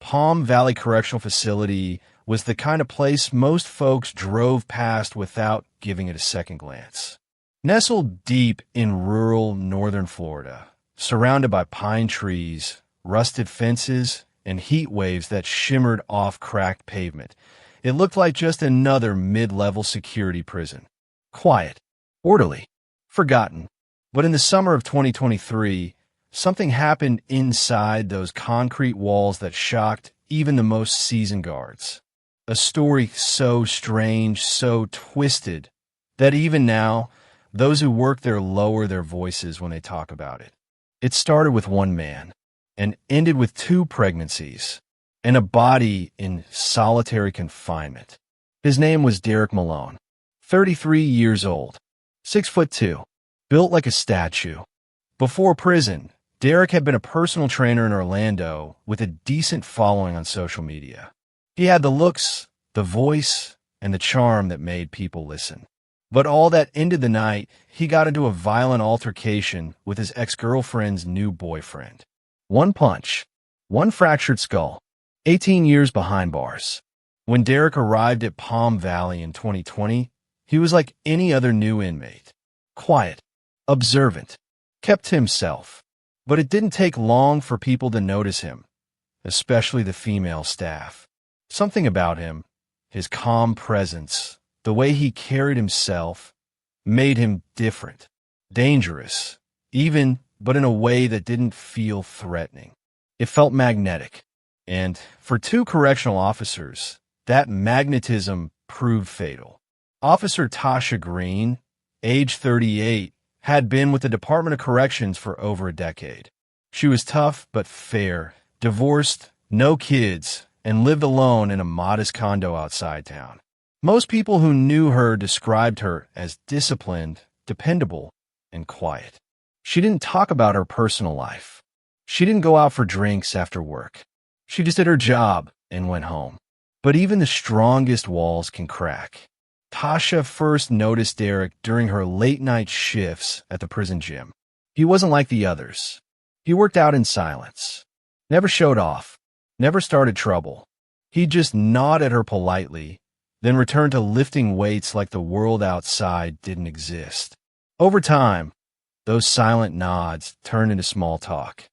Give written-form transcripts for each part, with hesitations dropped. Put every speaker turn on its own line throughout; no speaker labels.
Palm Valley Correctional Facility was the kind of place most folks drove past without giving it a second glance. Nestled deep in rural northern Florida, surrounded by pine trees, rusted fences, and heat waves that shimmered off cracked pavement, it looked like just another mid-level security prison. Quiet, orderly, forgotten. But in the summer of 2023, something happened inside those concrete walls that shocked even the most seasoned guards. A story so strange, so twisted, that even now, those who work there lower their voices when they talk about it. It started with one man, and ended with 2 pregnancies, and a body in solitary confinement. His name was Derek Malone, 33 years old, 6'2", built like a statue. Before prison, Derek had been a personal trainer in Orlando with a decent following on social media. He had the looks, the voice, and the charm that made people listen. But all that ended the night, he got into a violent altercation with his ex-girlfriend's new boyfriend. 1 punch, 1 fractured skull, 18 years behind bars. When Derek arrived at Palm Valley in 2020, he was like any other new inmate. Quiet, observant, kept to himself. But it didn't take long for people to notice him, especially the female staff. Something about him, his calm presence, the way he carried himself, made him different, dangerous, even, but in a way that didn't feel threatening. It felt magnetic. And for 2 correctional officers, that magnetism proved fatal. Officer Tasha Green, age 38, had been with the Department of Corrections for over a decade. She was tough but fair, divorced, no kids, and lived alone in a modest condo outside town. Most people who knew her described her as disciplined, dependable, and quiet. She didn't talk about her personal life. She didn't go out for drinks after work. She just did her job and went home. But even the strongest walls can crack. Tasha first noticed Derek during her late-night shifts at the prison gym. He wasn't like the others. He worked out in silence, never showed off, never started trouble. He'd just nod at her politely, then return to lifting weights like the world outside didn't exist. Over time, those silent nods turned into small talk,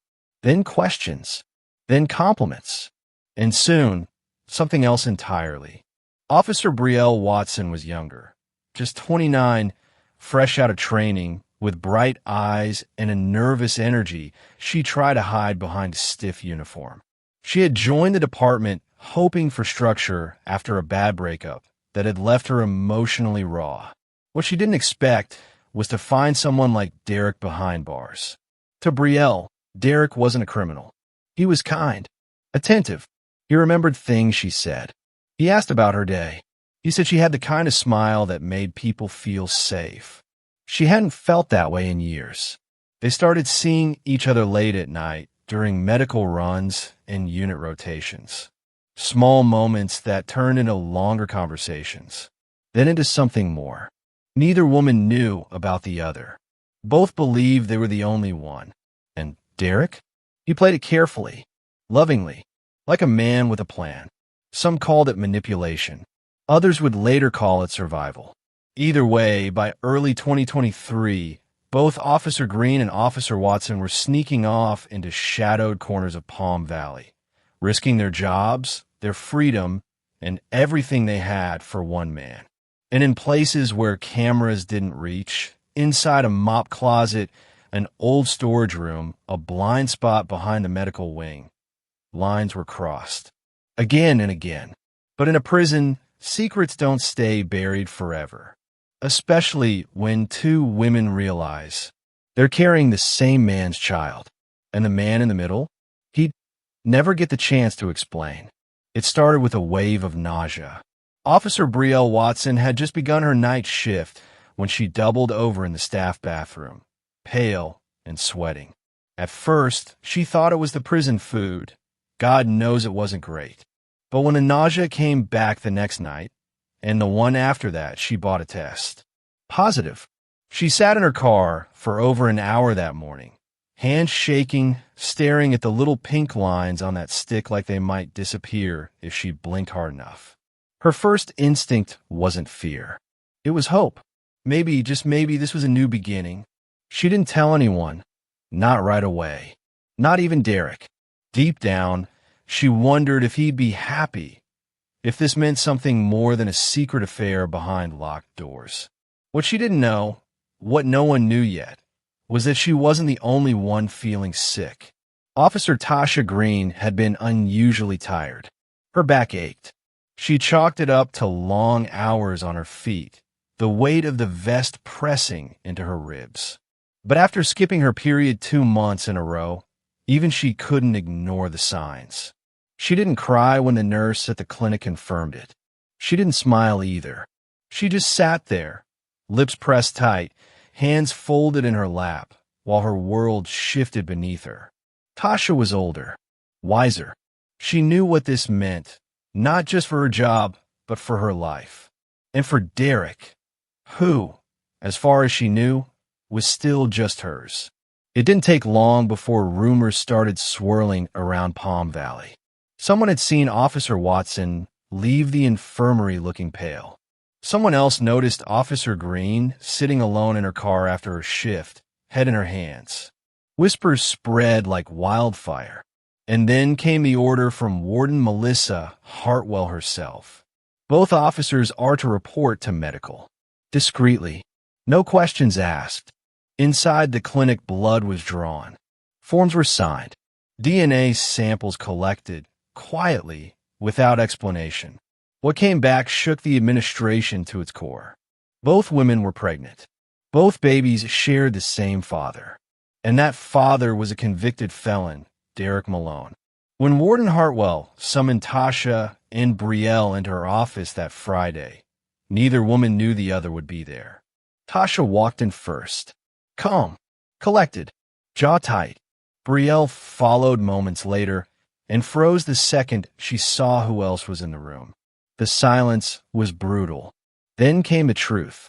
then questions, then compliments, and soon, something else entirely. Officer Betrayal Watson was younger, just 29, fresh out of training, with bright eyes and a nervous energy she tried to hide behind a stiff uniform. She had joined the department hoping for structure after a bad breakup that had left her emotionally raw. What she didn't expect was to find someone like Derek behind bars. To Betrayal, Derek wasn't a criminal. He was kind, attentive. He remembered things she said. He asked about her day. He said she had the kind of smile that made people feel safe. She hadn't felt that way in years. They started seeing each other late at night during medical runs and unit rotations. Small moments that turned into longer conversations, then into something more. Neither woman knew about the other. Both believed they were the only one. And Derek? He played it carefully, lovingly, like a man with a plan. Some called it manipulation. Others would later call it survival. Either way, by early 2023, both Officer Green and Officer Watson were sneaking off into shadowed corners of Palm Valley, risking their jobs, their freedom, and everything they had for one man. And in places where cameras didn't reach, inside a mop closet, an old storage room, a blind spot behind the medical wing, lines were crossed. Again and again. But in a prison, secrets don't stay buried forever. Especially when 2 women realize they're carrying the same man's child. And the man in the middle, he'd never get the chance to explain. It started with a wave of nausea. Officer Betrayal Watson had just begun her night shift when she doubled over in the staff bathroom, pale and sweating. At first, she thought it was the prison food. God knows it wasn't great. But when the nausea came back the next night, and the one after that, she bought a test. Positive. She sat in her car for over an hour that morning, hands shaking, staring at the little pink lines on that stick like they might disappear if she blinked hard enough. Her first instinct wasn't fear. It was hope. Maybe, just maybe, this was a new beginning. She didn't tell anyone. Not right away. Not even Derek. Deep down, she wondered if he'd be happy, if this meant something more than a secret affair behind locked doors. What she didn't know, what no one knew yet, was that she wasn't the only one feeling sick. Officer Tasha Green had been unusually tired. Her back ached. She chalked it up to long hours on her feet, the weight of the vest pressing into her ribs. But after skipping her period 2 months in a row, even she couldn't ignore the signs. She didn't cry when the nurse at the clinic confirmed it. She didn't smile either. She just sat there, lips pressed tight, hands folded in her lap, while her world shifted beneath her. Tasha was older, wiser. She knew what this meant, not just for her job, but for her life. And for Derek, who, as far as she knew, was still just hers. It didn't take long before rumors started swirling around Palm Valley. Someone had seen Officer Watson leave the infirmary looking pale. Someone else noticed Officer Green sitting alone in her car after her shift, head in her hands. Whispers spread like wildfire. And then came the order from Warden Melissa Hartwell herself. Both officers are to report to medical. Discreetly. No questions asked. Inside the clinic, blood was drawn. Forms were signed. DNA samples collected, quietly, without explanation. What came back shook the administration to its core. Both women were pregnant. Both babies shared the same father. And that father was a convicted felon, Derek Malone. When Warden Hartwell summoned Tasha and Betrayal into her office that Friday, neither woman knew the other would be there. Tasha walked in first. Calm, collected, jaw tight. Betrayal followed moments later and froze the second she saw who else was in the room. The silence was brutal. Then came the truth.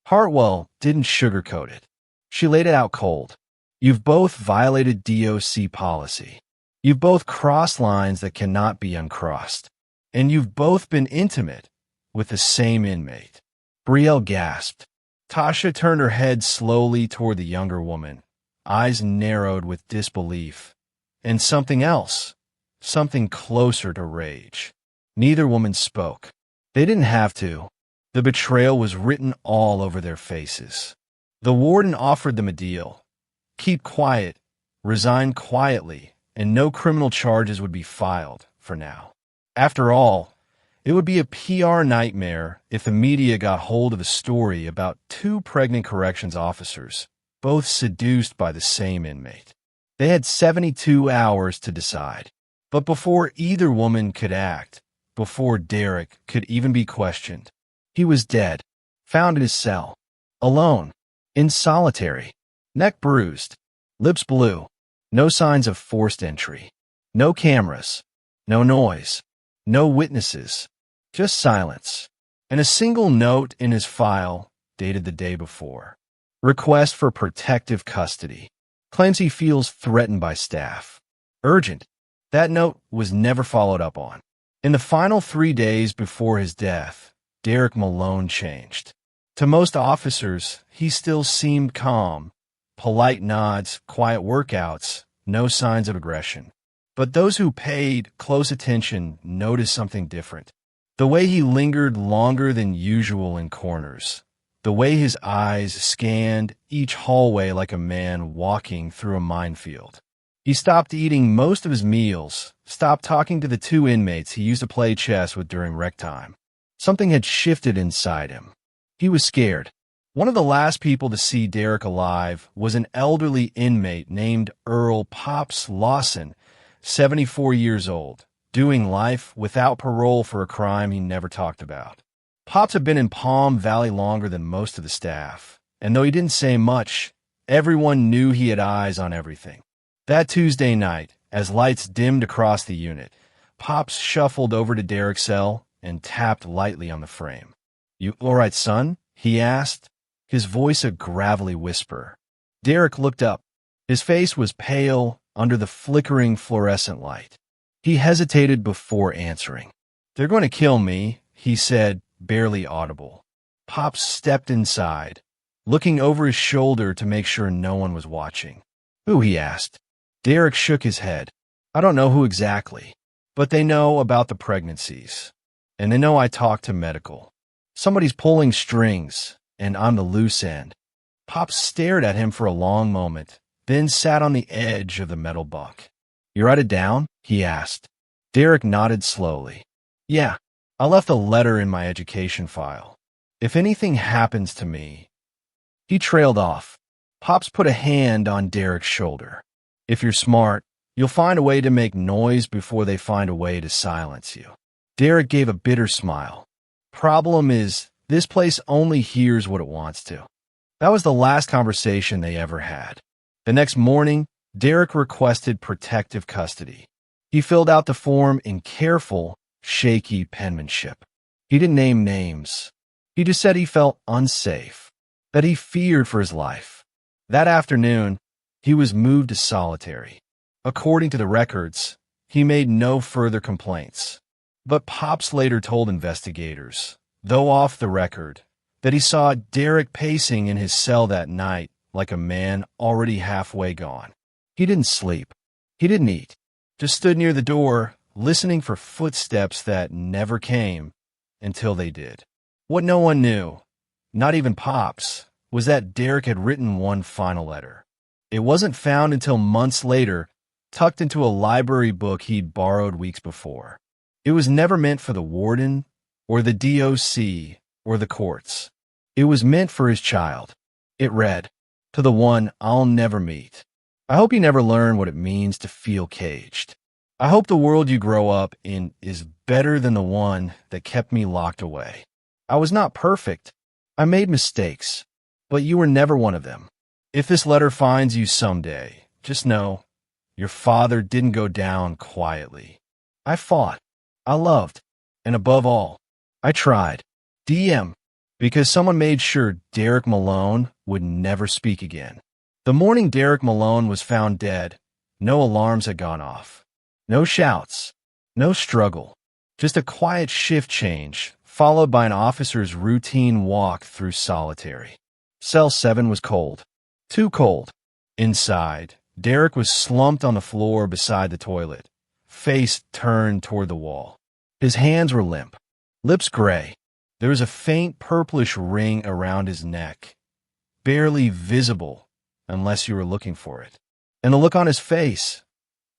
Hartwell didn't sugarcoat it. She laid it out cold. You've both violated DOC policy. You've both crossed lines that cannot be uncrossed. And you've both been intimate with the same inmate. Betrayal gasped. Tasha turned her head slowly toward the younger woman, eyes narrowed with disbelief. And something else, something closer to rage. Neither woman spoke. They didn't have to. The betrayal was written all over their faces. The warden offered them a deal. Keep quiet, resign quietly, and no criminal charges would be filed for now. After all, it would be a PR nightmare if the media got hold of a story about 2 pregnant corrections officers, both seduced by the same inmate. They had 72 hours to decide. But before either woman could act, before Derek could even be questioned, he was dead, found in his cell, alone, in solitary, neck bruised, lips blue, no signs of forced entry, no cameras, no noise, no witnesses, just silence, and a single note in his file dated the day before. Request for protective custody. Claims he feels threatened by staff. Urgent. That note was never followed up on. In the final 3 days before his death, Derek Malone changed. To most officers, he still seemed calm. Polite nods, quiet workouts, no signs of aggression. But those who paid close attention noticed something different. The way he lingered longer than usual in corners. The way his eyes scanned each hallway like a man walking through a minefield. He stopped eating most of his meals, stopped talking to the 2 inmates he used to play chess with during rec time. Something had shifted inside him. He was scared. One of the last people to see Derek alive was an elderly inmate named Earl Pops Lawson, 74 years old, doing life without parole for a crime he never talked about. Pops had been in Palm Valley longer than most of the staff, and though he didn't say much, everyone knew he had eyes on everything. That Tuesday night, as lights dimmed across the unit, Pops shuffled over to Derek's cell and tapped lightly on the frame. "You all right, son?" he asked, his voice a gravelly whisper. Derek looked up. His face was pale under the flickering fluorescent light. He hesitated before answering. "They're going to kill me," he said, barely audible. Pops stepped inside, looking over his shoulder to make sure no one was watching. "Who?" he asked. Derek shook his head. "I don't know who exactly, but they know about the pregnancies. And they know I talked to medical. Somebody's pulling strings, and I'm the loose end." Pops stared at him for a long moment, then sat on the edge of the metal bunk. "You write it down?" he asked. Derek nodded slowly. "Yeah, I left a letter in my education file. If anything happens to me..." He trailed off. Pops put a hand on Derek's shoulder. "If you're smart, you'll find a way to make noise before they find a way to silence you." Derek gave a bitter smile. "Problem is, this place only hears what it wants to." That was the last conversation they ever had. The next morning, Derek requested protective custody. He filled out the form in careful, shaky penmanship. He didn't name names. He just said he felt unsafe, that he feared for his life. That afternoon, he was moved to solitary. According to the records, he made no further complaints. But Pops later told investigators, though off the record, that he saw Derek pacing in his cell that night like a man already halfway gone. He didn't sleep. He didn't eat. Just stood near the door, listening for footsteps that never came until they did. What no one knew, not even Pops, was that Derek had written one final letter. It wasn't found until months later, tucked into a library book he'd borrowed weeks before. It was never meant for the warden, or the DOC, or the courts. It was meant for his child. It read, "To the one I'll never meet. I hope you never learn what it means to feel caged. I hope the world you grow up in is better than the one that kept me locked away. I was not perfect. I made mistakes, but you were never one of them. If this letter finds you someday, just know your father didn't go down quietly. I fought. I loved. And above all, I tried. DM." Because someone made sure Derek Malone would never speak again. The morning Derek Malone was found dead, no alarms had gone off. No shouts. No struggle. Just a quiet shift change, followed by an officer's routine walk through solitary. Cell 7 was cold. Too cold. Inside, Derek was slumped on the floor beside the toilet, face turned toward the wall. His hands were limp, lips gray. There was a faint purplish ring around his neck, barely visible unless you were looking for it. And the look on his face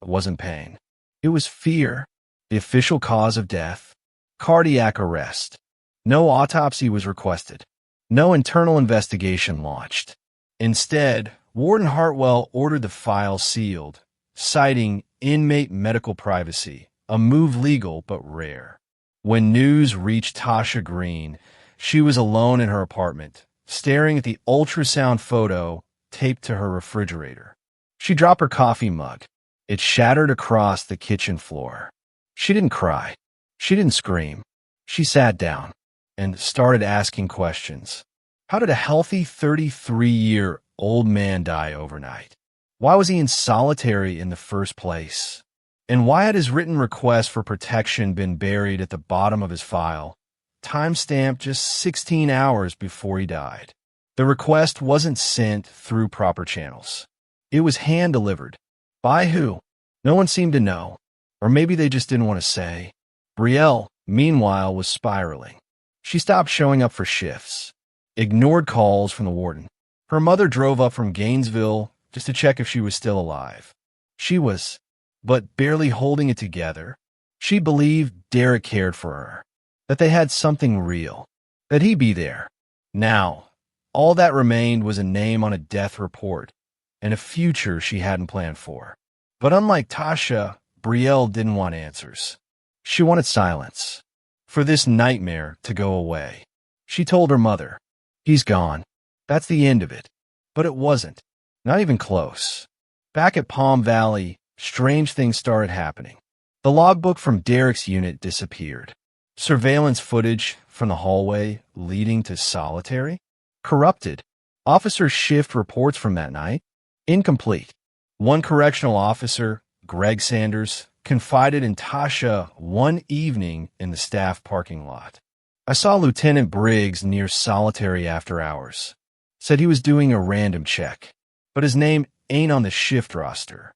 wasn't pain. It was fear. The official cause of death, cardiac arrest. No autopsy was requested. No internal investigation launched. Instead, Warden Hartwell ordered the file sealed, citing inmate medical privacy, a move legal but rare. When news reached Tasha Green, she was alone in her apartment, staring at the ultrasound photo taped to her refrigerator. She dropped her coffee mug. It shattered across the kitchen floor. She didn't cry. She didn't scream. She sat down and started asking questions. How did a healthy 33-year-old man die overnight? Why was he in solitary in the first place? And why had his written request for protection been buried at the bottom of his file, time-stamped just 16 hours before he died? The request wasn't sent through proper channels. It was hand-delivered. By who? No one seemed to know. Or maybe they just didn't want to say. Brielle, meanwhile, was spiraling. She stopped showing up for shifts, ignored calls from the warden. Her mother drove up from Gainesville just to check if she was still alive. She was, but barely holding it together. She believed Derek cared for her, that they had something real, that he'd be there. Now, all that remained was a name on a death report and a future she hadn't planned for. But unlike Tasha, Brielle didn't want answers. She wanted silence, for this nightmare to go away. She told her mother, "He's gone. That's the end of it." But it wasn't. Not even close. Back at Palm Valley, strange things started happening. The logbook from Derek's unit disappeared. Surveillance footage from the hallway leading to solitary? Corrupted. Officer shift reports from that night? Incomplete. One correctional officer, Greg Sanders, confided in Tasha one evening in the staff parking lot. "I saw Lieutenant Briggs near solitary after hours. Said he was doing a random check, but his name ain't on the shift roster."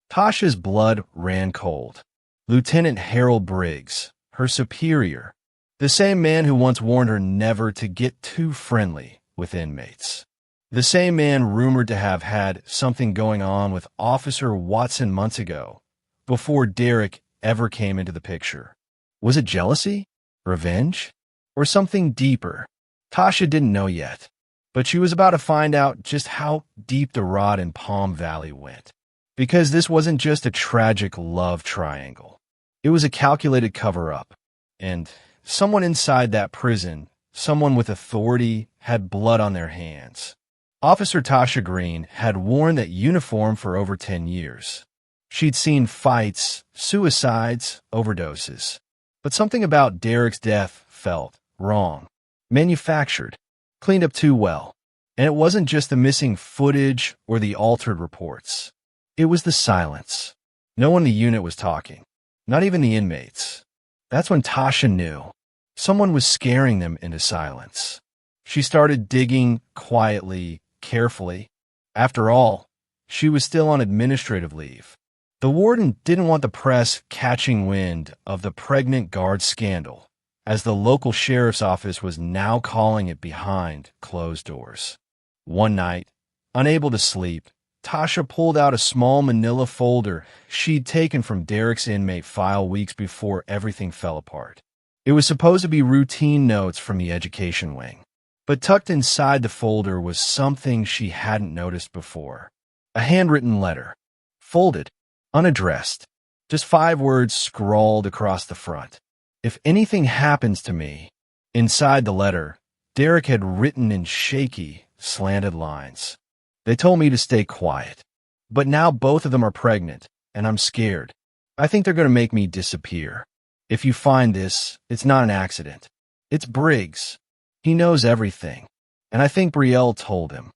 Tasha's blood ran cold. Lieutenant Harold Briggs, her superior, the same man who once warned her never to get too friendly with inmates. The same man rumored to have had something going on with Officer Watson months ago, before Derek ever came into the picture. Was it jealousy? Revenge? Or something deeper? Tasha didn't know yet, but she was about to find out just how deep the rot in Palm Valley went. Because this wasn't just a tragic love triangle. It was a calculated cover-up. And someone inside that prison, someone with authority, had blood on their hands. Officer Tasha Green had worn that uniform for over 10 years. She'd seen fights, suicides, overdoses. But something about Derek's death felt wrong. Manufactured. Cleaned up too well. And it wasn't just the missing footage or the altered reports. It was the silence. No one in the unit was talking. Not even the inmates. That's when Tasha knew. Someone was scaring them into silence. She started digging quietly, carefully. After all, she was still on administrative leave. The warden didn't want the press catching wind of the pregnant guard scandal, as the local sheriff's office was now calling it behind closed doors. One night, unable to sleep, Tasha pulled out a small manila folder she'd taken from Derek's inmate file weeks before everything fell apart. It was supposed to be routine notes from the education wing. But tucked inside the folder was something she hadn't noticed before. A handwritten letter. Folded. Unaddressed. Just 5 words scrawled across the front. "If anything happens to me." Inside the letter, Derek had written in shaky, slanted lines. "They told me to stay quiet. But now both of them are pregnant, and I'm scared. I think they're going to make me disappear. If you find this, it's not an accident. It's Briggs. He knows everything, and I think Betrayal told him."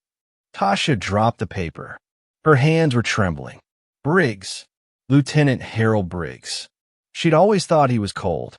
Tasha dropped the paper. Her hands were trembling. Briggs. Lieutenant Harold Briggs. She'd always thought he was cold.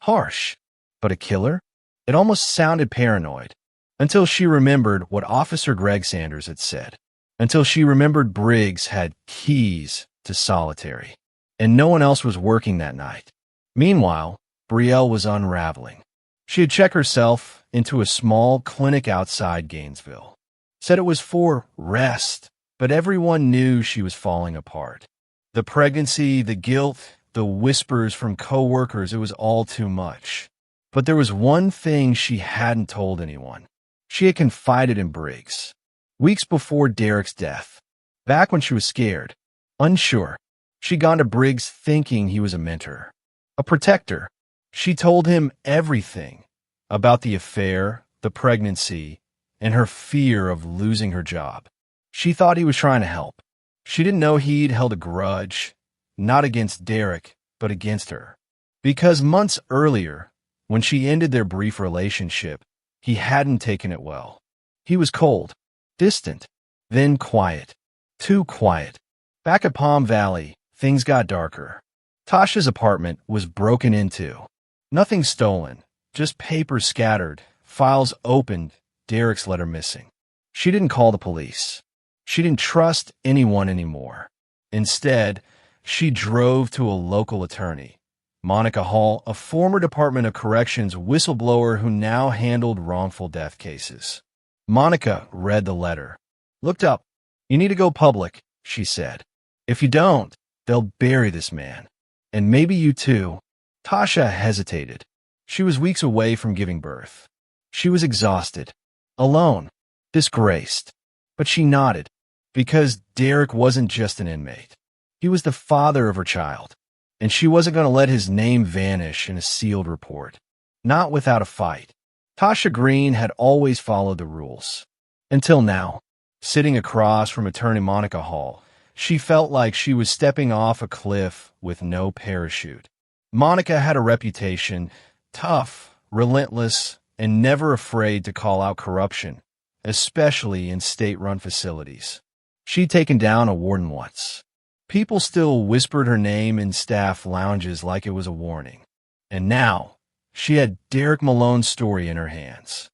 Harsh. But a killer? It almost sounded paranoid. Until she remembered what Officer Greg Sanders had said. Until she remembered Briggs had keys to solitary. And no one else was working that night. Meanwhile, Betrayal was unraveling. She had checked herself into a small clinic outside Gainesville. Said it was for rest, but everyone knew she was falling apart. The pregnancy, the guilt, the whispers from coworkers, it was all too much. But there was one thing she hadn't told anyone. She had confided in Briggs. Weeks before Derek's death. Back when she was scared, unsure. She'd gone to Briggs thinking he was a mentor, a protector. She told him everything about the affair, the pregnancy, and her fear of losing her job. She thought he was trying to help. She didn't know he'd held a grudge, not against Derek, but against her. Because months earlier, when she ended their brief relationship, he hadn't taken it well. He was cold, distant, then quiet. Too quiet. Back at Palm Valley, things got darker. Tasha's apartment was broken into. Nothing stolen, just papers scattered, files opened, Derek's letter missing. She didn't call the police. She didn't trust anyone anymore. Instead, she drove to a local attorney, Monica Hall, a former Department of Corrections whistleblower who now handled wrongful death cases. Monica read the letter. "Looked up. You need to go public," she said. "If you don't, they'll bury this man. And maybe you too." Tasha hesitated. She was weeks away from giving birth. She was exhausted, alone, disgraced. But she nodded, because Derek wasn't just an inmate. He was the father of her child, and she wasn't going to let his name vanish in a sealed report. Not without a fight. Tasha Green had always followed the rules. Until now, sitting across from attorney Monica Hall, she felt like she was stepping off a cliff with no parachute. Monica had a reputation, tough, relentless, and never afraid to call out corruption, especially in state-run facilities. She'd taken down a warden once. People still whispered her name in staff lounges like it was a warning. And now, she had Derek Malone's story in her hands.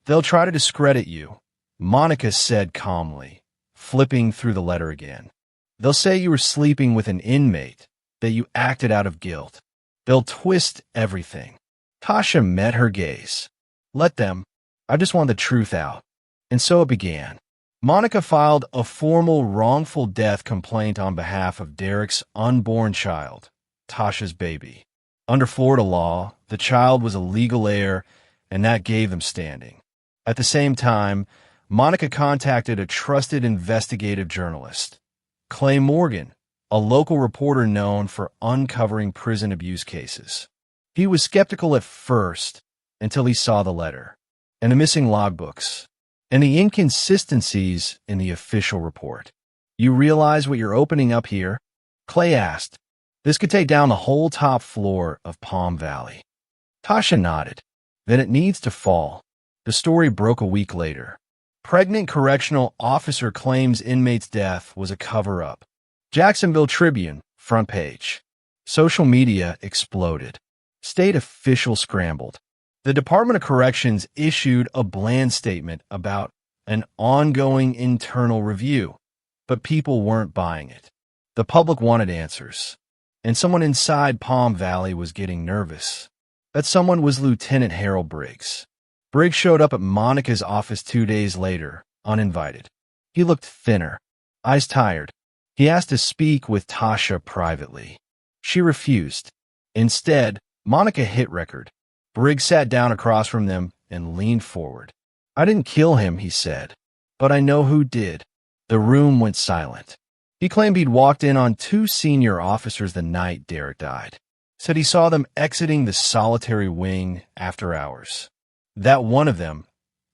"They'll try to discredit you," Monica said calmly, flipping through the letter again. "They'll say you were sleeping with an inmate, that you acted out of guilt. They'll twist everything." Tasha met her gaze. "Let them. I just want the truth out." And so it began. Monica filed a formal wrongful death complaint on behalf of Derek's unborn child, Tasha's baby. Under Florida law, the child was a legal heir, and that gave them standing. At the same time, Monica contacted a trusted investigative journalist, Clay Morgan, a local reporter known for uncovering prison abuse cases. He was skeptical at first until he saw the letter, and the missing logbooks, and the inconsistencies in the official report. "You realize what you're opening up here?" Clay asked. "This could take down the whole top floor of Palm Valley." Tasha nodded. "Then it needs to fall." The story broke a week later. Pregnant correctional officer claims inmate's death was a cover-up. Jacksonville Tribune, front page. Social media exploded. State officials scrambled. The Department of Corrections issued a bland statement about an ongoing internal review, but people weren't buying it. The public wanted answers, and someone inside Palm Valley was getting nervous. That someone was Lieutenant Harold Briggs. Briggs showed up at Monica's office 2 days later, uninvited. He looked thinner, eyes tired. He asked to speak with Tasha privately. She refused. Instead, Monica hit record. Briggs sat down across from them and leaned forward. "I didn't kill him," he said, "but I know who did." The room went silent. He claimed he'd walked in on 2 senior officers the night Derek died. Said he saw them exiting the solitary wing after hours. That one of them,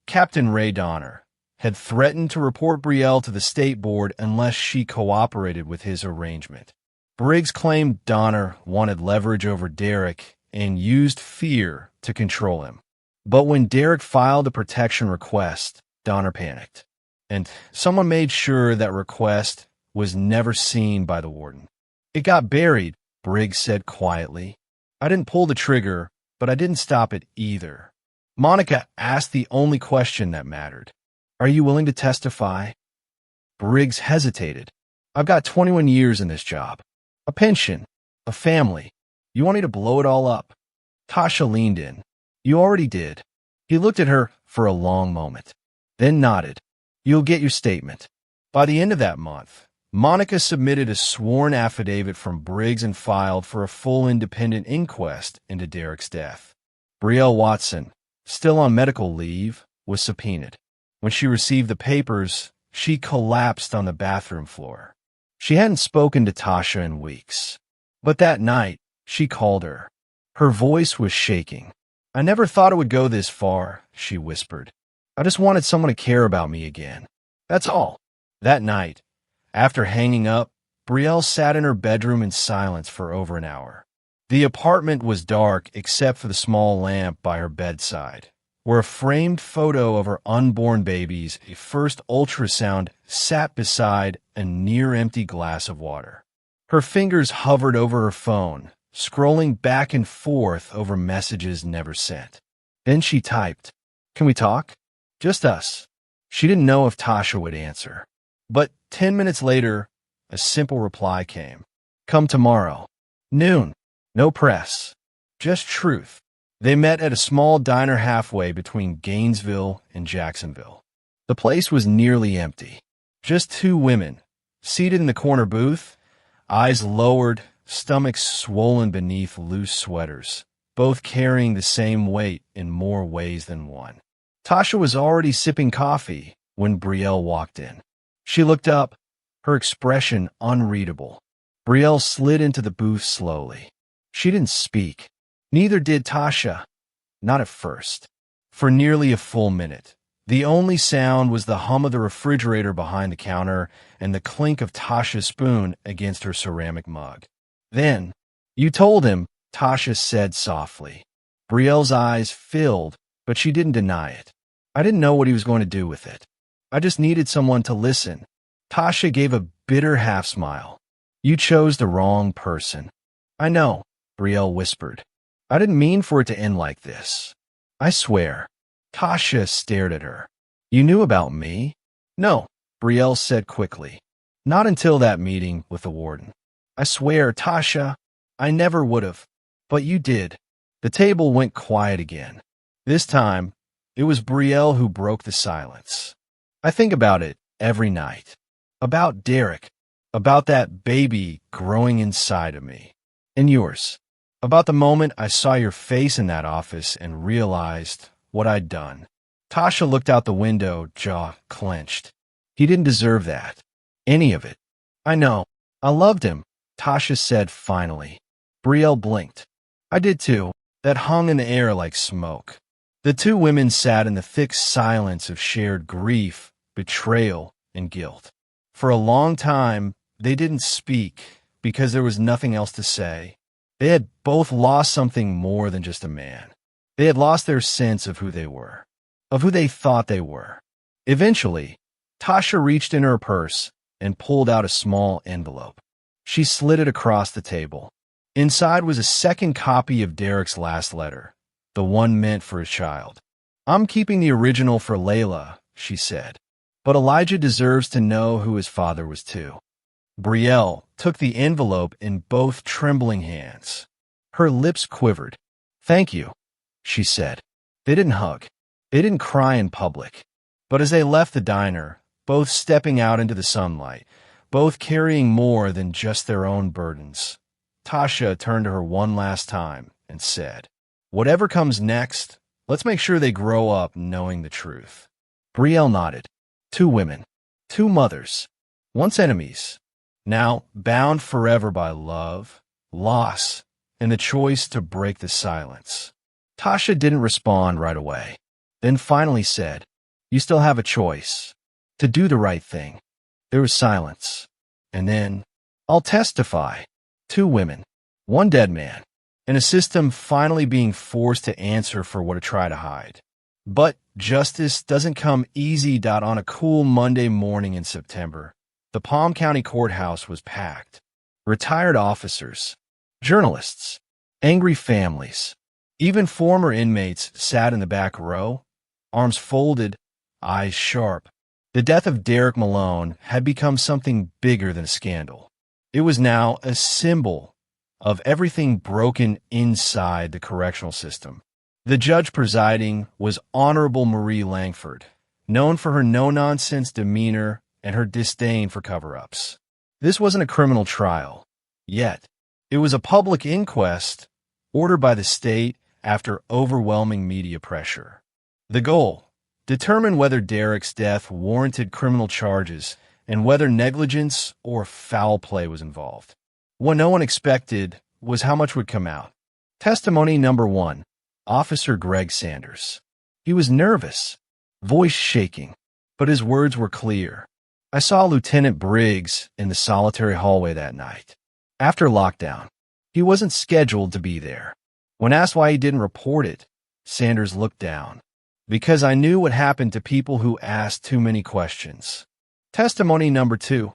Captain Ray Donner, had threatened to report Betrayal to the state board unless she cooperated with his arrangement. Briggs claimed Donner wanted leverage over Derek and used fear to control him. But when Derek filed a protection request, Donner panicked. And someone made sure that request was never seen by the warden. "It got buried," Briggs said quietly. "I didn't pull the trigger, but I didn't stop it either." Monica asked the only question that mattered. "Are you willing to testify?" Briggs hesitated. "I've got 21 years in this job. A pension. A family. You want me to blow it all up?" Tasha leaned in. "You already did." He looked at her for a long moment, then nodded. "You'll get your statement." By the end of that month, Monica submitted a sworn affidavit from Briggs and filed for a full independent inquest into Derek's death. Brielle Watson, still on medical leave, was subpoenaed. When she received the papers, she collapsed on the bathroom floor. She hadn't spoken to Tasha in weeks. But that night, she called her. Her voice was shaking. "I never thought it would go this far," she whispered. "I just wanted someone to care about me again. That's all." That night, after hanging up, Brielle sat in her bedroom in silence for over an hour. The apartment was dark except for the small lamp by her bedside, where a framed photo of her unborn baby's first ultrasound sat beside a near-empty glass of water. Her fingers hovered over her phone, scrolling back and forth over messages never sent. Then she typed, "Can we talk? Just us." She didn't know if Tasha would answer. But 10 minutes later, a simple reply came. "Come tomorrow. Noon. No press. Just truth." They met at a small diner halfway between Gainesville and Jacksonville. The place was nearly empty. Just 2 women, seated in the corner booth, eyes lowered, stomachs swollen beneath loose sweaters, both carrying the same weight in more ways than one. Tasha was already sipping coffee when Brielle walked in. She looked up, her expression unreadable. Brielle slid into the booth slowly. She didn't speak. Neither did Tasha. Not at first. For nearly a full minute, the only sound was the hum of the refrigerator behind the counter and the clink of Tasha's spoon against her ceramic mug. Then, "You told him," Tasha said softly. Brielle's eyes filled, but she didn't deny it. "I didn't know what he was going to do with it. I just needed someone to listen." Tasha gave a bitter half-smile. You chose the wrong person. I know, Brielle whispered. I didn't mean for it to end like this. I swear. Tasha stared at her. You knew about me? No, Brielle said quickly. Not until that meeting with the warden. I swear, Tasha, I never would have. But you did. The table went quiet again. This time, it was Brielle who broke the silence. I think about it every night. About Derek. About that baby growing inside of me. And yours. About the moment I saw your face in that office and realized what I'd done. Tasha looked out the window, jaw clenched. He didn't deserve that. Any of it. I know. I loved him, Tasha said finally. Brielle blinked. I did too. That hung in the air like smoke. The two women sat in the thick silence of shared grief, betrayal, and guilt. For a long time, they didn't speak because there was nothing else to say. They had both lost something more than just a man. They had lost their sense of who they were, of who they thought they were. Eventually, Tasha reached in her purse and pulled out a small envelope. She slid it across the table. Inside was a second copy of Derek's last letter, the one meant for his child. I'm keeping the original for Layla, she said, but Elijah deserves to know who his father was too. Brielle took the envelope in both trembling hands. Her lips quivered. Thank you, she said. They didn't hug. They didn't cry in public. But as they left the diner, both stepping out into the sunlight, both carrying more than just their own burdens, Tasha turned to her one last time and said, whatever comes next, let's make sure they grow up knowing the truth. Brielle nodded. Two women, two mothers, once enemies, now bound forever by love, loss, and the choice to break the silence. Tasha didn't respond right away, then finally said, you still have a choice, to do the right thing. There was silence, and then, I'll testify. Two women, one dead man, and a system finally being forced to answer for what it tried to hide. But justice doesn't come easy. On a cool Monday morning in September, the Palm County Courthouse was packed. Retired officers, journalists, angry families, even former inmates sat in the back row, arms folded, eyes sharp. The death of Derek Malone had become something bigger than a scandal. It was now a symbol of everything broken inside the correctional system. The judge presiding was Honorable Marie Langford, known for her no-nonsense demeanor and her disdain for cover-ups. This wasn't a criminal trial, yet. It was a public inquest ordered by the state after overwhelming media pressure. The goal: determine whether Derek's death warranted criminal charges and whether negligence or foul play was involved. What no one expected was how much would come out. Testimony number 1, Officer Greg Sanders. He was nervous, voice shaking, but his words were clear. I saw Lieutenant Briggs in the solitary hallway that night. After lockdown, he wasn't scheduled to be there. When asked why he didn't report it, Sanders looked down. Because I knew what happened to people who asked too many questions. Testimony number 2,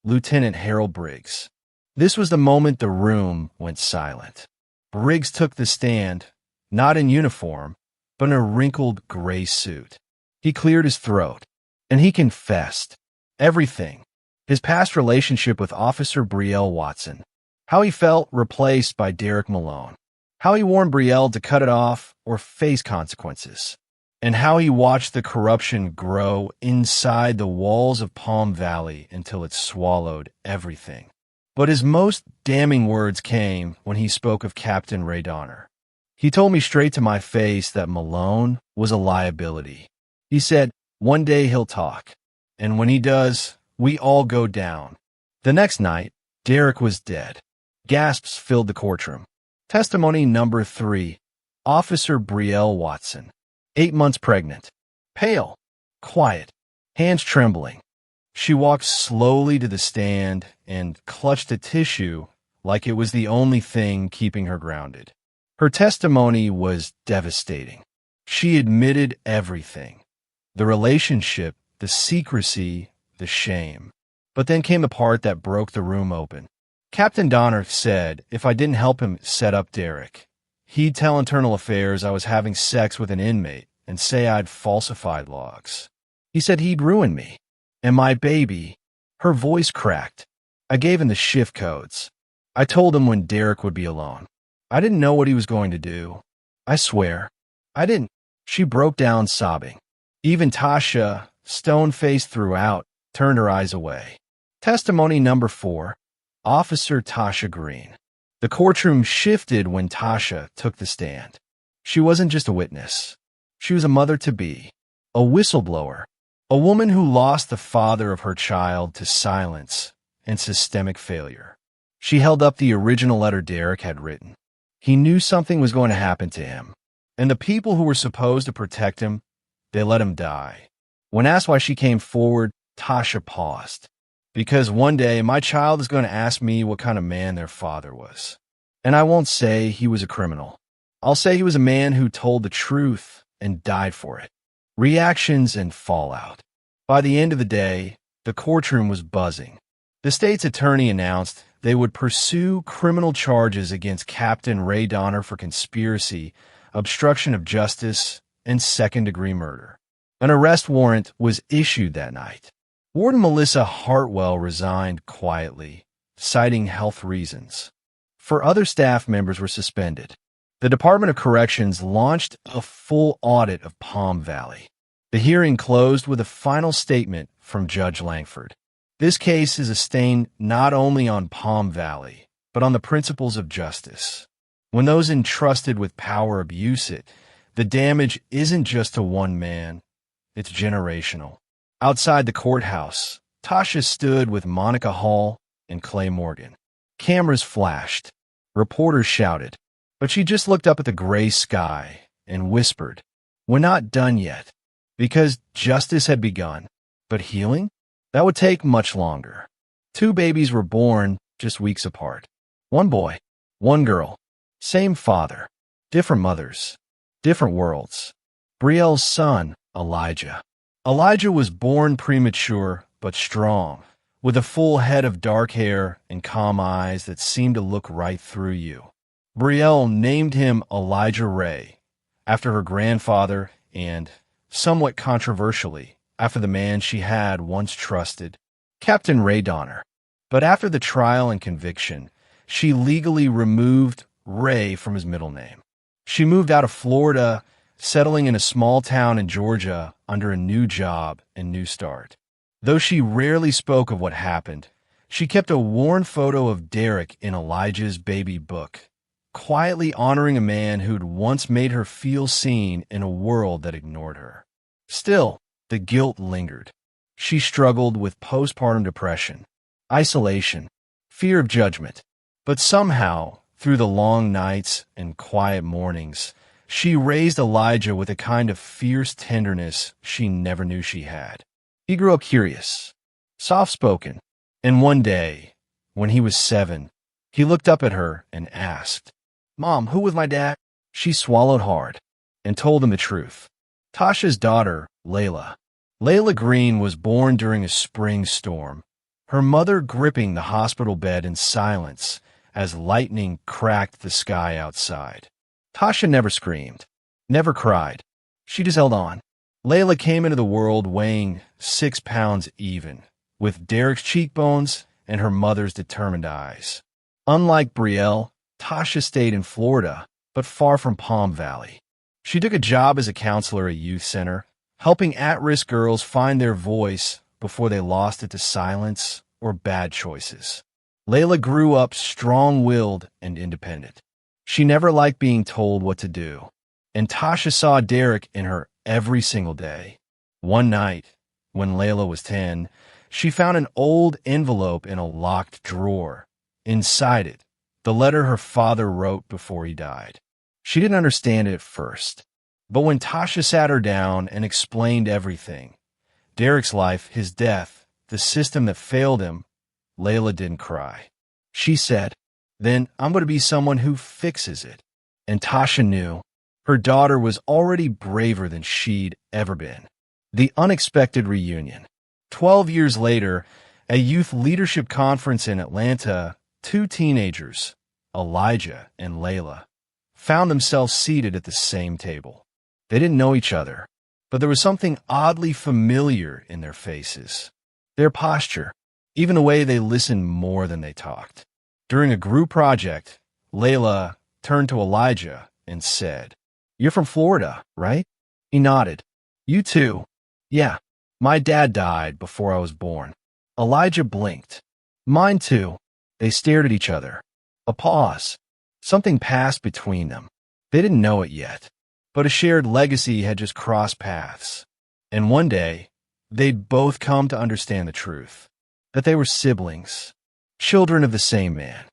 Lieutenant Harold Briggs. This was the moment the room went silent. Briggs took the stand, not in uniform, but in a wrinkled gray suit. He cleared his throat, and he confessed everything. His past relationship with Officer Brielle Watson, how he felt replaced by Derek Malone, how he warned Brielle to cut it off or face consequences, and how he watched the corruption grow inside the walls of Palm Valley until it swallowed everything. But his most damning words came when he spoke of Captain Ray Donner. He told me straight to my face that Malone was a liability. He said, one day he'll talk, and when he does, we all go down. The next night, Derek was dead. Gasps filled the courtroom. Testimony number 3, Officer Brielle Watson. 8 months pregnant. Pale. Quiet. Hands trembling. She walked slowly to the stand and clutched a tissue like it was the only thing keeping her grounded. Her testimony was devastating. She admitted everything. The relationship, the secrecy, the shame. But then came the part that broke the room open. Captain Donner said if I didn't help him set up Derek, he'd tell Internal Affairs I was having sex with an inmate and say I'd falsified logs. He said he'd ruin me. And my baby, her voice cracked. I gave him the shift codes. I told him when Derek would be alone. I didn't know what he was going to do. I swear. I didn't. She broke down sobbing. Even Tasha, stone-faced throughout, turned her eyes away. Testimony number 4. Officer Tasha Green. The courtroom shifted when Tasha took the stand. She wasn't just a witness. She was a mother-to-be, a whistleblower, a woman who lost the father of her child to silence and systemic failure. She held up the original letter Derek had written. He knew something was going to happen to him, and the people who were supposed to protect him, they let him die. When asked why she came forward, Tasha paused. Because one day my child is going to ask me what kind of man their father was. And I won't say he was a criminal. I'll say he was a man who told the truth and died for it. Reactions and fallout. By the end of the day, the courtroom was buzzing. The state's attorney announced they would pursue criminal charges against Captain Ray Donner for conspiracy, obstruction of justice, and second-degree murder. An arrest warrant was issued that night. Warden Melissa Hartwell resigned quietly, citing health reasons. 4 other staff members were suspended. The Department of Corrections launched a full audit of Palm Valley. The hearing closed with a final statement from Judge Langford. This case is a stain not only on Palm Valley, but on the principles of justice. When those entrusted with power abuse it, the damage isn't just to one man, it's generational. Outside the courthouse, Tasha stood with Monica Hall and Clay Morgan. Cameras flashed. Reporters shouted. But she just looked up at the gray sky and whispered, "We're not done yet." Because justice had begun. But healing? That would take much longer. 2 babies were born just weeks apart. 1 boy, 1 girl. Same father. Different mothers. Different worlds. Brielle's son, Elijah. Elijah was born premature but strong, with a full head of dark hair and calm eyes that seemed to look right through you. Brielle named him Elijah Ray, after her grandfather and, somewhat controversially, after the man she had once trusted, Captain Ray Donner. But after the trial and conviction, she legally removed Ray from his middle name. She moved out of Florida, settling in a small town in Georgia under a new job and new start. Though she rarely spoke of what happened, she kept a worn photo of Derek in Elijah's baby book, quietly honoring a man who'd once made her feel seen in a world that ignored her. Still, the guilt lingered. She struggled with postpartum depression, isolation, fear of judgment. But somehow, through the long nights and quiet mornings, she raised Elijah with a kind of fierce tenderness she never knew she had. He grew up curious, soft-spoken, and one day, when he was 7, he looked up at her and asked, "Mom, who was my dad?" She swallowed hard and told him the truth. Tasha's daughter, Layla. Layla Green was born during a spring storm, her mother gripping the hospital bed in silence as lightning cracked the sky outside. Tasha never screamed, never cried. She just held on. Layla came into the world weighing 6 pounds even, with Derek's cheekbones and her mother's determined eyes. Unlike Brielle, Tasha stayed in Florida, but far from Palm Valley. She took a job as a counselor at a youth center, helping at-risk girls find their voice before they lost it to silence or bad choices. Layla grew up strong-willed and independent. She never liked being told what to do, and Tasha saw Derek in her every single day. One night, when Layla was 10, she found an old envelope in a locked drawer. Inside it, the letter her father wrote before he died. She didn't understand it at first, but when Tasha sat her down and explained everything, Derek's life, his death, the system that failed him, Layla didn't cry. She said, "Then I'm going to be someone who fixes it." And Tasha knew her daughter was already braver than she'd ever been. The unexpected reunion. 12 years later, A youth leadership conference in Atlanta, two teenagers, Elijah and Layla, found themselves seated at the same table. They didn't know each other, but there was something oddly familiar in their faces. Their posture, even the way they listened more than they talked. During a group project, Layla turned to Elijah and said, "You're from Florida, right?" He nodded. "You too." "Yeah, my dad died before I was born." Elijah blinked. "Mine too." They stared at each other. A pause. Something passed between them. They didn't know it yet, but a shared legacy had just crossed paths. And one day, they'd both come to understand the truth. That they were siblings, children of the same man,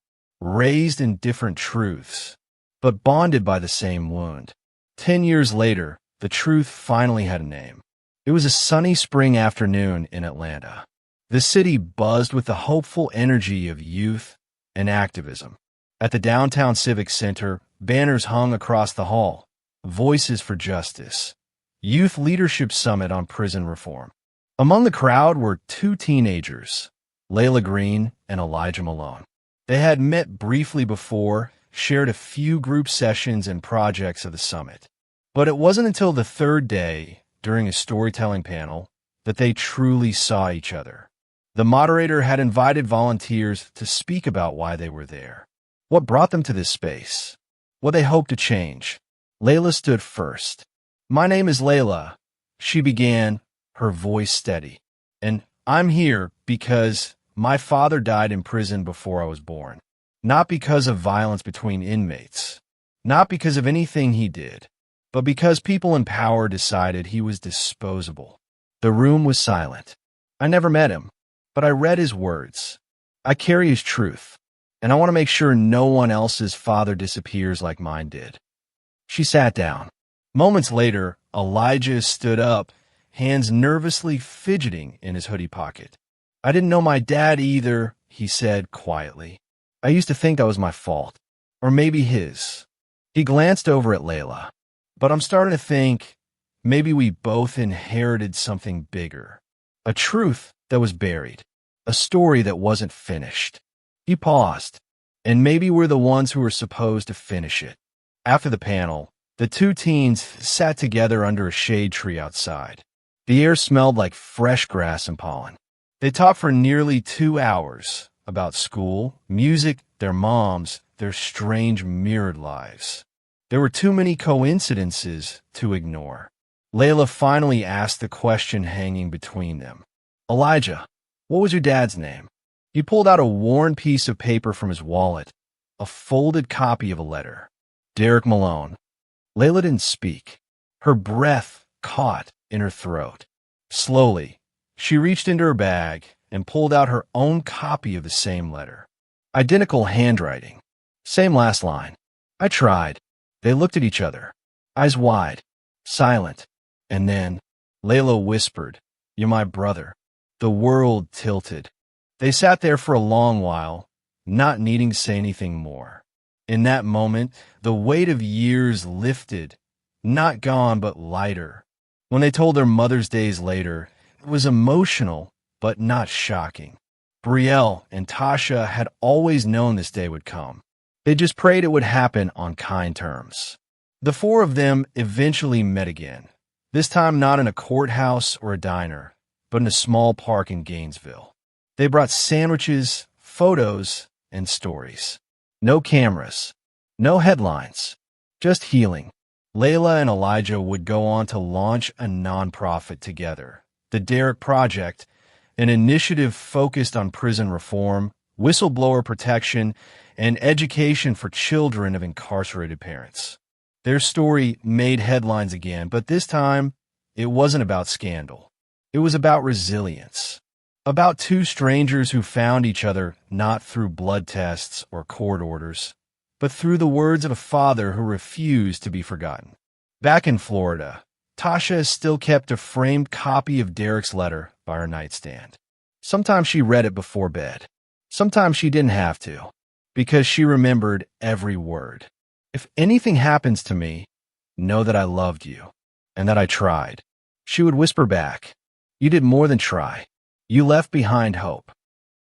raised in different truths, but bonded by the same wound. 10 years later, the truth finally had a name. It was a sunny spring afternoon in Atlanta. The city buzzed with the hopeful energy of youth and activism. At the downtown Civic Center, banners hung across the hall. Voices for Justice. Youth Leadership Summit on Prison Reform. Among the crowd were two teenagers, Layla Green and Elijah Malone. They had met briefly before, shared a few group sessions and projects of the summit. But it wasn't until the third day, during a storytelling panel, that they truly saw each other. The moderator had invited volunteers to speak about why they were there, what brought them to this space, what they hoped to change. Layla stood first. "My name is Layla," she began, her voice steady. "And I'm here because my father died in prison before I was born. Not because of violence between inmates, not because of anything he did, but because people in power decided he was disposable." The room was silent. "I never met him, but I read his words. I carry his truth, and I want to make sure no one else's father disappears like mine did." She sat down. Moments later, Elijah stood up, hands nervously fidgeting in his hoodie pocket. "I didn't know my dad either," he said quietly. "I used to think that was my fault, or maybe his." He glanced over at Layla. "But I'm starting to think maybe we both inherited something bigger. A truth that was buried. A story that wasn't finished." He paused. "And maybe we're the ones who were supposed to finish it." After the panel, the two teens sat together under a shade tree outside. The air smelled like fresh grass and pollen. They talked for nearly 2 hours about school, music, their moms, their strange mirrored lives. There were too many coincidences to ignore. Layla finally asked the question hanging between them. "Elijah, what was your dad's name?" He pulled out a worn piece of paper from his wallet, a folded copy of a letter. "Derek Malone." Layla didn't speak. Her breath caught in her throat. Slowly, she reached into her bag and pulled out her own copy of the same letter. Identical handwriting. Same last line. "I tried." They looked at each other, eyes wide, silent. And then, Layla whispered, "You're my brother." The world tilted. They sat there for a long while, not needing to say anything more. In that moment, the weight of years lifted, not gone, but lighter. When they told their Mother's Days later, it was emotional, but not shocking. Brielle and Tasha had always known this day would come. They just prayed it would happen on kind terms. The four of them eventually met again, this time not in a courthouse or a diner, but in a small park in Gainesville. They brought sandwiches, photos, and stories. No cameras, no headlines, just healing. Layla and Elijah would go on to launch a nonprofit together, the Derek Project, an initiative focused on prison reform, whistleblower protection, and education for children of incarcerated parents. Their story made headlines again, but this time, it wasn't about scandal. It was about resilience. About two strangers who found each other not through blood tests or court orders, but through the words of a father who refused to be forgotten. Back in Florida, Tasha still kept a framed copy of Derek's letter by her nightstand. Sometimes she read it before bed. Sometimes she didn't have to, because she remembered every word. "If anything happens to me, know that I loved you, and that I tried." She would whisper back, "You did more than try. You left behind hope."